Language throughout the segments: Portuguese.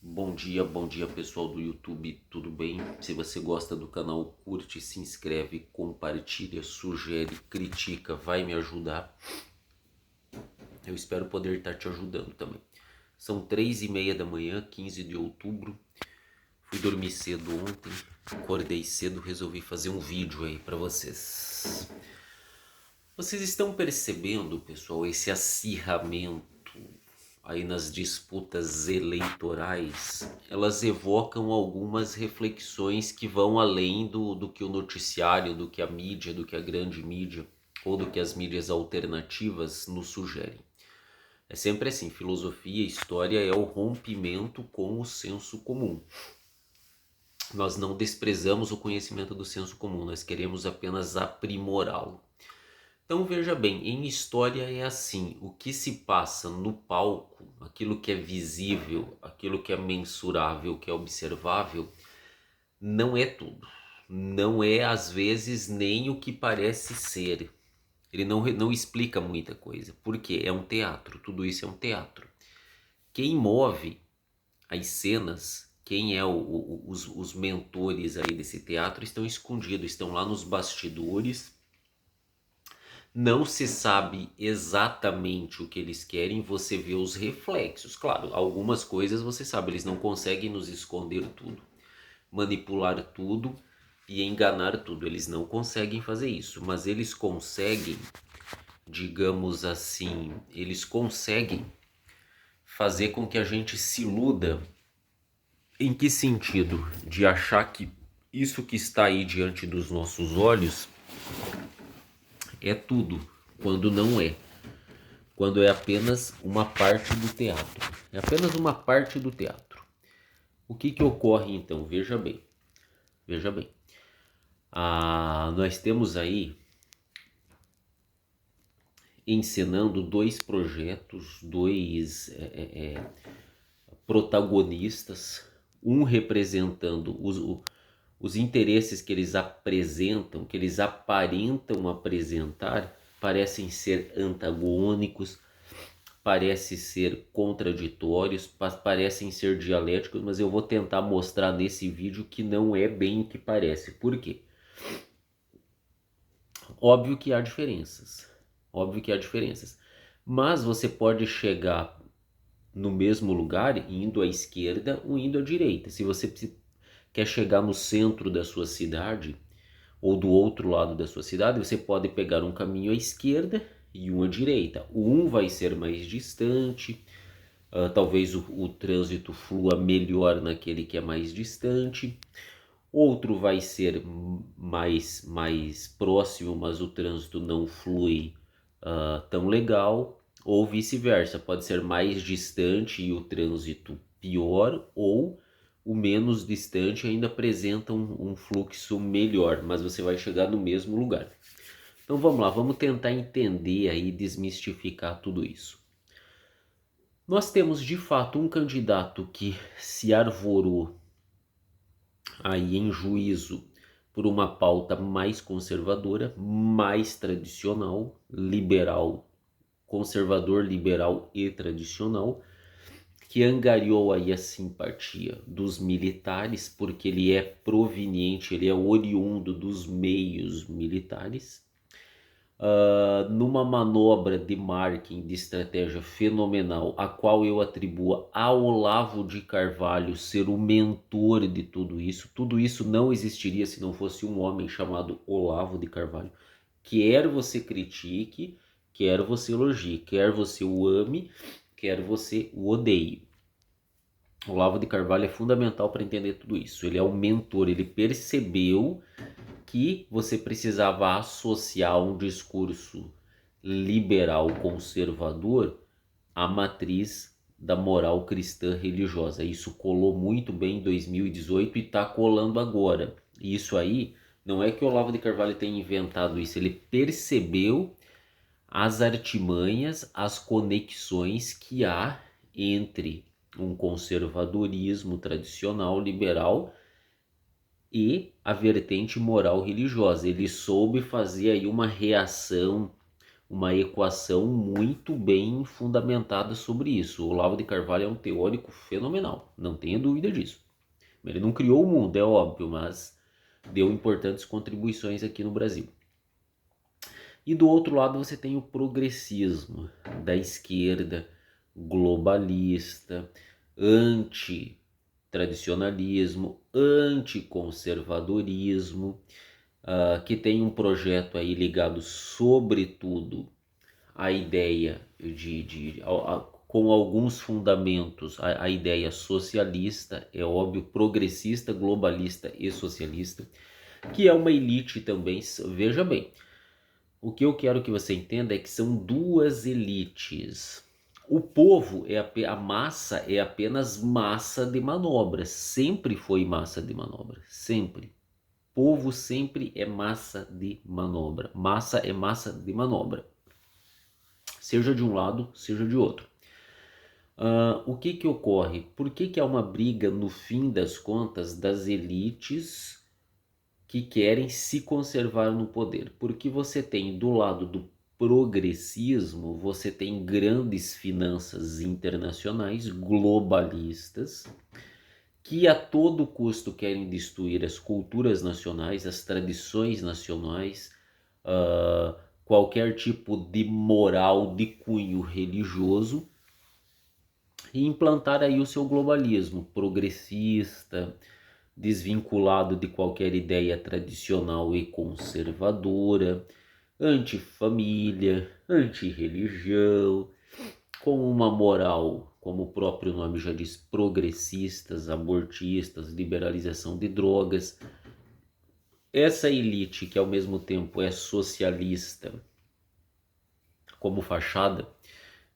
Bom dia pessoal do YouTube, tudo bem? Se você gosta do canal, curte, se inscreve, compartilha, sugere, critica, vai me ajudar. Eu espero poder estar te ajudando também. São 3h30 da manhã, 15 de outubro. Fui dormir cedo ontem, acordei cedo, resolvi fazer um vídeo aí pra vocês. Vocês estão percebendo, pessoal, esse acirramento aí nas disputas eleitorais? Elas evocam algumas reflexões que vão além do que o noticiário, do que a mídia, do que a grande mídia ou do que as mídias alternativas nos sugerem. É sempre assim, filosofia, história é o rompimento com o senso comum. Nós não desprezamos o conhecimento do senso comum, nós queremos apenas aprimorá-lo. Então veja bem, em história é assim, o que se passa no palco, aquilo que é visível, aquilo que é mensurável, que é observável, não é tudo. Não é às vezes nem o que parece ser. Ele não explica muita coisa, porque é um teatro, tudo isso é um teatro. Quem move as cenas, quem é os mentores aí desse teatro estão escondidos, estão lá nos bastidores. Não se sabe exatamente o que eles querem, você vê os reflexos. Claro, algumas coisas você sabe, eles não conseguem nos esconder tudo, manipular tudo e enganar tudo. Eles não conseguem fazer isso, mas eles conseguem, digamos assim, eles conseguem fazer com que a gente se iluda. Em que sentido? De achar que isso que está aí diante dos nossos olhos é tudo, quando não é. Quando é apenas uma parte do teatro. É apenas uma parte do teatro. O que ocorre então? Veja bem. Veja bem. Nós temos aí encenando dois projetos, dois protagonistas, um representando os interesses que eles apresentam, que eles aparentam apresentar, parecem ser antagônicos, parecem ser contraditórios, parecem ser dialéticos, mas eu vou tentar mostrar nesse vídeo que não é bem o que parece. Por quê? Óbvio que há diferenças, óbvio que há diferenças, mas você pode chegar no mesmo lugar indo à esquerda ou indo à direita. Se você quer chegar no centro da sua cidade ou do outro lado da sua cidade, você pode pegar um caminho à esquerda e um à direita. Um vai ser mais distante, talvez o trânsito flua melhor naquele que é mais distante. Outro vai ser mais próximo, mas o trânsito não flui tão legal. Ou vice-versa, pode ser mais distante e o trânsito pior, ou o menos distante ainda apresenta um fluxo melhor, mas você vai chegar no mesmo lugar. Então vamos lá, vamos tentar entender aí, desmistificar tudo isso. Nós temos de fato um candidato que se arvorou aí em juízo por uma pauta mais conservadora, mais tradicional, liberal, conservador, liberal e tradicional, que angariou aí a simpatia dos militares, porque ele é proveniente, ele é oriundo dos meios militares, numa manobra de marketing, de estratégia fenomenal, a qual eu atribuo a Olavo de Carvalho ser o mentor de tudo isso. Tudo isso não existiria se não fosse um homem chamado Olavo de Carvalho. Quer você critique, quer você elogie, quer você o ame, quer você o odeie. Olavo de Carvalho é fundamental para entender tudo isso. Ele é o mentor, ele percebeu que você precisava associar um discurso liberal conservador à matriz da moral cristã religiosa. Isso colou muito bem em 2018 e está colando agora. E isso aí não é que o Olavo de Carvalho tenha inventado isso, ele percebeu as artimanhas, as conexões que há entre um conservadorismo tradicional liberal e a vertente moral religiosa. Ele soube fazer aí uma reação, uma equação muito bem fundamentada sobre isso. O Olavo de Carvalho é um teórico fenomenal, não tenha dúvida disso. Ele não criou o mundo, é óbvio, mas deu importantes contribuições aqui no Brasil. E do outro lado você tem o progressismo da esquerda, globalista, anti-tradicionalismo, anticonservadorismo, que tem um projeto aí ligado sobretudo à ideia com alguns fundamentos, a ideia socialista, é óbvio, progressista, globalista e socialista, que é uma elite também, veja bem, o que eu quero que você entenda é que são duas elites. O povo, a massa, é apenas massa de manobra. Sempre foi massa de manobra. Sempre. Povo sempre é massa de manobra. Massa é massa de manobra. Seja de um lado, seja de outro. O que ocorre? Por que há uma briga, no fim das contas, das elites que querem se conservar no poder? Porque você tem do lado do progressismo, você tem grandes finanças internacionais globalistas que a todo custo querem destruir as culturas nacionais, as tradições nacionais, qualquer tipo de moral de cunho religioso, e implantar aí o seu globalismo progressista, desvinculado de qualquer ideia tradicional e conservadora, anti-família, anti-religião, com uma moral, como o próprio nome já diz, progressistas, abortistas, liberalização de drogas. Essa elite, que ao mesmo tempo é socialista como fachada,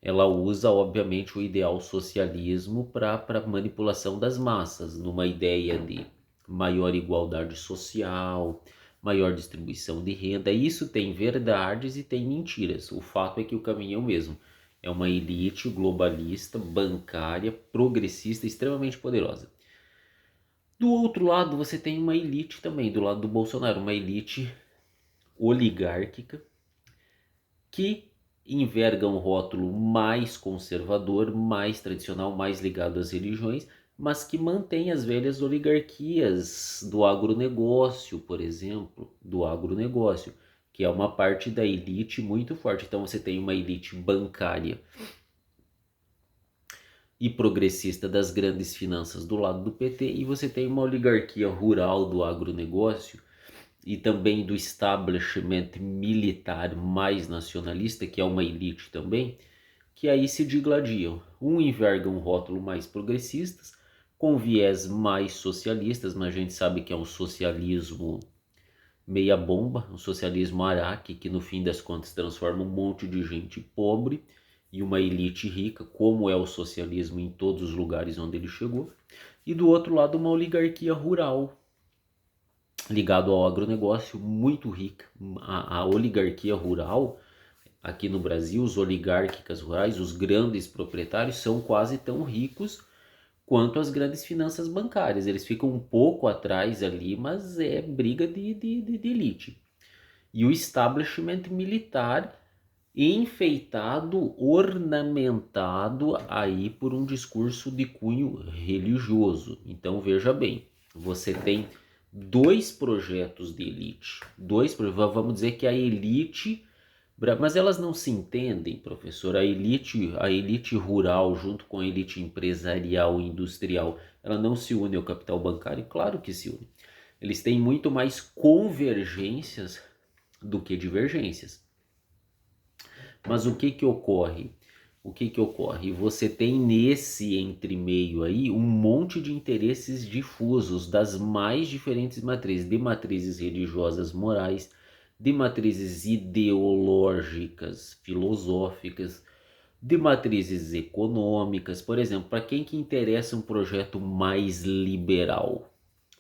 ela usa, obviamente, o ideal socialismo para manipulação das massas, numa ideia de maior igualdade social, maior distribuição de renda. Isso tem verdades e tem mentiras. O fato é que o caminho é o mesmo. É uma elite globalista, bancária, progressista, extremamente poderosa. Do outro lado, você tem uma elite também, do lado do Bolsonaro, uma elite oligárquica que enverga um rótulo mais conservador, mais tradicional, mais ligado às religiões, mas que mantém as velhas oligarquias do agronegócio, por exemplo, do agronegócio, que é uma parte da elite muito forte. Então você tem uma elite bancária e progressista das grandes finanças do lado do PT, e você tem uma oligarquia rural do agronegócio e também do establishment militar mais nacionalista, que é uma elite também, que aí se digladiam. Um enverga um rótulo mais progressistas, com viés mais socialistas, mas a gente sabe que é um socialismo meia bomba, um socialismo araque, que no fim das contas transforma um monte de gente pobre e uma elite rica, como é o socialismo em todos os lugares onde ele chegou. E do outro lado, uma oligarquia rural, ligado ao agronegócio, muito rica. A oligarquia rural, aqui no Brasil, os oligárquicas rurais, os grandes proprietários, são quase tão ricos quanto as grandes finanças bancárias. Eles ficam um pouco atrás ali, mas é briga de elite. E o establishment militar enfeitado, ornamentado aí por um discurso de cunho religioso. Então veja bem, você tem dois projetos de elite, vamos dizer que a elite, mas elas não se entendem, professor. A elite rural junto com a elite empresarial e industrial, ela não se une ao capital bancário? Claro que se une. Eles têm muito mais convergências do que divergências. Mas o que ocorre? O que ocorre? Você tem nesse entremeio aí um monte de interesses difusos das mais diferentes matrizes, de matrizes religiosas, morais, de matrizes ideológicas, filosóficas, de matrizes econômicas. Por exemplo, para quem que interessa um projeto mais liberal?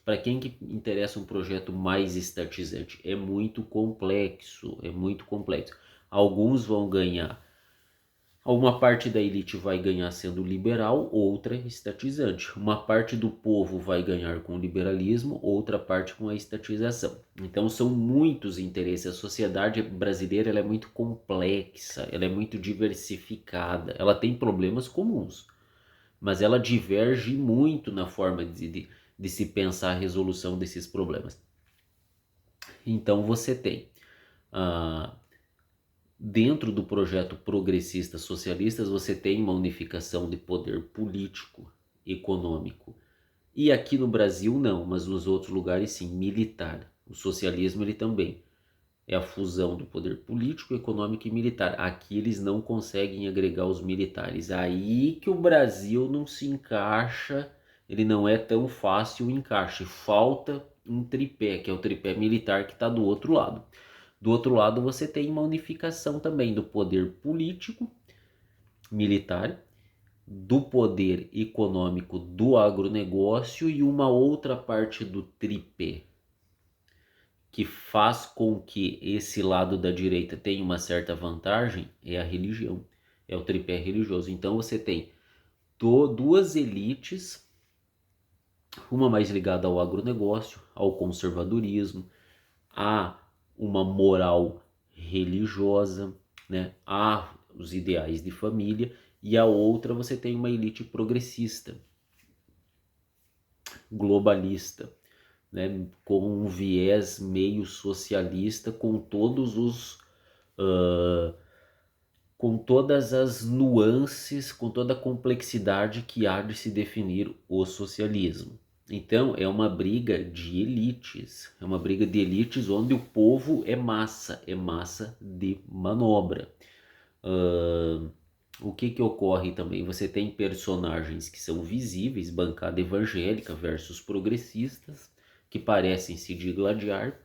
Para quem que interessa um projeto mais estatizante? É muito complexo, é muito complexo. Alguns vão ganhar Uma parte da elite vai ganhar sendo liberal, outra estatizante. Uma parte do povo vai ganhar com o liberalismo, outra parte com a estatização. Então são muitos interesses. A sociedade brasileira ela é muito complexa, ela é muito diversificada, ela tem problemas comuns, mas ela diverge muito na forma de se pensar a resolução desses problemas. Então você tem dentro do projeto progressista socialistas, você tem uma unificação de poder político, econômico. E aqui no Brasil não, mas nos outros lugares sim, militar. O socialismo ele também é a fusão do poder político, econômico e militar. Aqui eles não conseguem agregar os militares. Aí que o Brasil não se encaixa, ele não é tão fácil o encaixe. Falta um tripé, que é o tripé militar que está do outro lado. Do outro lado, você tem uma unificação também do poder político, militar, do poder econômico do agronegócio e uma outra parte do tripé, que faz com que esse lado da direita tenha uma certa vantagem, é a religião, é o tripé religioso. Então você tem duas elites, uma mais ligada ao agronegócio, ao conservadorismo, a uma moral religiosa, né? Há os ideais de família, e a outra você tem uma elite progressista, globalista, né? Com um viés meio socialista, com todos os com todas as nuances, com toda a complexidade que há de se definir o socialismo. Então é uma briga de elites, é uma briga de elites onde o povo é massa de manobra. O que ocorre também? Você tem personagens que são visíveis, bancada evangélica versus progressistas, que parecem se digladiar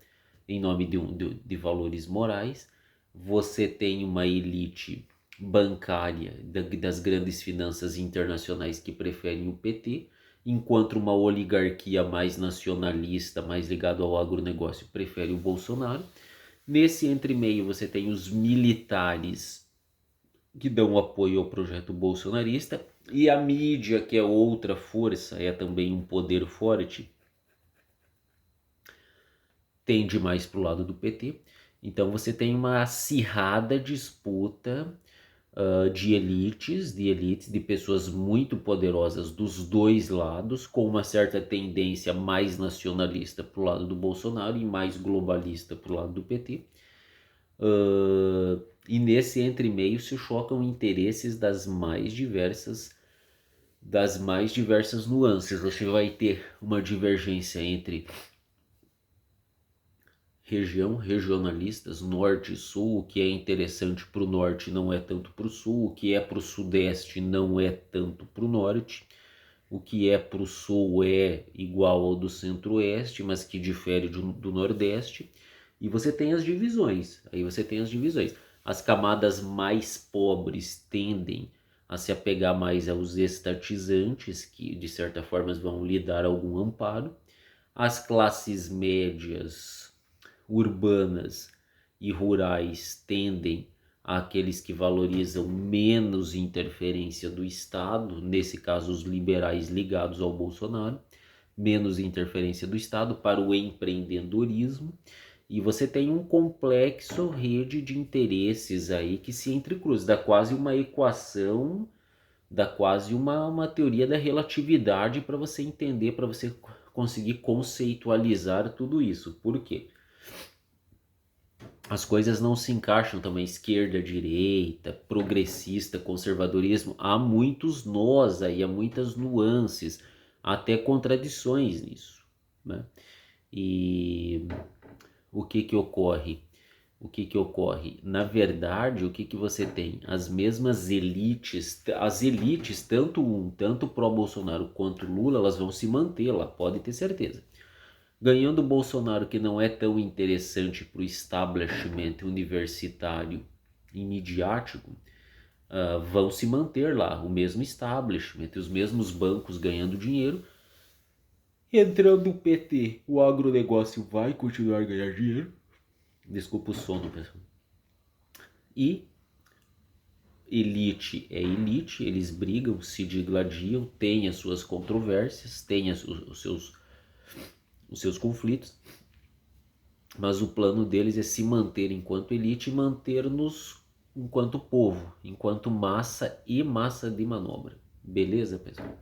em nome de valores morais. Você tem uma elite bancária das grandes finanças internacionais que preferem o PT, enquanto uma oligarquia mais nacionalista, mais ligada ao agronegócio, prefere o Bolsonaro. Nesse entremeio você tem os militares que dão apoio ao projeto bolsonarista e a mídia, que é outra força, é também um poder forte, tende mais para o lado do PT. Então você tem uma acirrada disputa de elites, de pessoas muito poderosas dos dois lados, com uma certa tendência mais nacionalista para o lado do Bolsonaro e mais globalista para o lado do PT. E nesse entremeio se chocam interesses das mais diversas nuances. Você vai ter uma divergência entre regionalistas, norte e sul. O que é interessante para o norte não é tanto para o sul, o que é para o sudeste não é tanto para o norte, o que é para o sul é igual ao do centro-oeste, mas que difere do nordeste. E você tem as divisões, As camadas mais pobres tendem a se apegar mais aos estatizantes, que de certa forma vão lhe dar algum amparo. As classes médias urbanas e rurais tendem àqueles que valorizam menos interferência do Estado, nesse caso os liberais ligados ao Bolsonaro, menos interferência do Estado para o empreendedorismo, e você tem um complexo rede de interesses aí que se entrecruza, dá quase uma equação, dá quase uma teoria da relatividade para você entender, para você conseguir conceitualizar tudo isso. Por quê? As coisas não se encaixam também, esquerda, direita, progressista, conservadorismo. Há muitos nós aí, há muitas nuances, até contradições nisso, né? E o que ocorre? Na verdade, o que você tem? As mesmas elites, tanto pró-Bolsonaro quanto Lula, elas vão se manter lá, pode ter certeza. Ganhando o Bolsonaro, que não é tão interessante para o establishment universitário e midiático, vão se manter lá, o mesmo establishment, os mesmos bancos ganhando dinheiro. Entrando o PT, o agronegócio vai continuar a ganhar dinheiro. Desculpa o sono, pessoal. E elite é elite, eles brigam, se digladiam, têm as suas controvérsias, têm os seus conflitos, mas o plano deles é se manter enquanto elite e manter-nos enquanto povo, enquanto massa e massa de manobra. Beleza, pessoal?